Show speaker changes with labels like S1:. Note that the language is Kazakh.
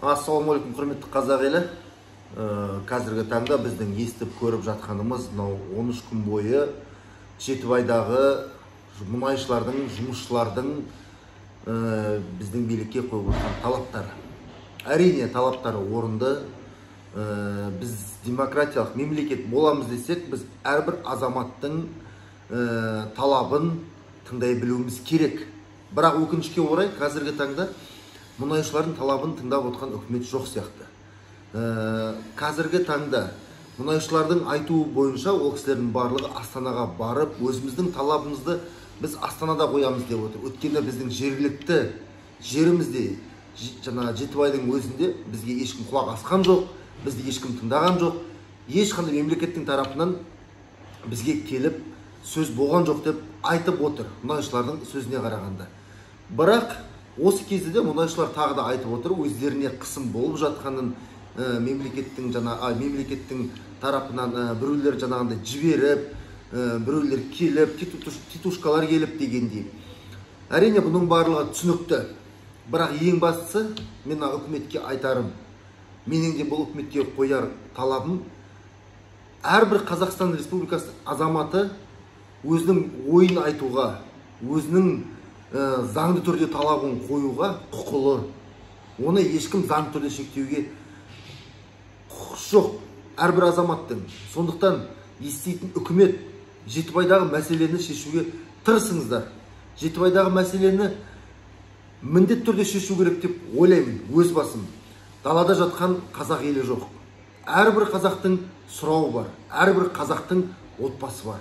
S1: Ассалаумағалейкум, құрметті қазақ елі. Қазіргі таңда біздің естіп көріп жатқанымыз 13 күн бойы Жетібайдағы мұнайшылардың, жұмысшылардың біздің билікке қойып отырған талаптары. Әрине, талаптары орынды. Біз демократиялық мемлекет боламыз десек, біз әрбір азаматтың талабын тыңдай білуіміз керек. Бірақ өкінішке орай, қазіргі таңда мұнайшылардың талабын тыңдап отқан үкімет жоқ сияқты. Қазіргі таңда мұнайшылардың айтуы бойынша ол кісілердің барлығы Астанаға барып, өзіміздің талабымызды біз Астанада қоямыз деп отыр. Өткенде біздің жергілікті жерімізде, Жетібайдың өзінде бізге ешкім құлақ асқан жоқ, бізді ешкім тыңдаған жоқ, ешқандай мемлекеттің тарапынан бізге келіп сөз болған жоқ деп айтып отыр, мұнайшылардың сөзіне қарағанда. Бірақ осы кезде де мұнайшылар тағы да айтып отыр, өздеріне қысым болып жатқанын, мемлекеттің тарапынан біреулер жаңағындай жіберіп, біреулер келіп, титушкалар келіп дегендей. Әрине, бұның барлығы түсінікті. Бірақ ең бастысы, мен үкіметке айтарым, менің де бұл үкіметке қояр талабым, әрбір Қазақстан Республикасы азаматы өзінің ойын айтуға, өзінің заңды түрде талабын қоюға құқылы. Оны ешкім заңды түрде шектеуге құқысы жоқ, әрбір азаматтың. Сондықтан еститін үкімет Жетібайдағы мәселені шешуге тырысыңыздар. Жетібайдағы мәселені міндетті түрде шешу керек деп ойлаймын, өз басым. Далада жатқан қазақ елі жоқ. Әрбір қазақтың сұрауы бар, әрбір қазақтың отбасы бар.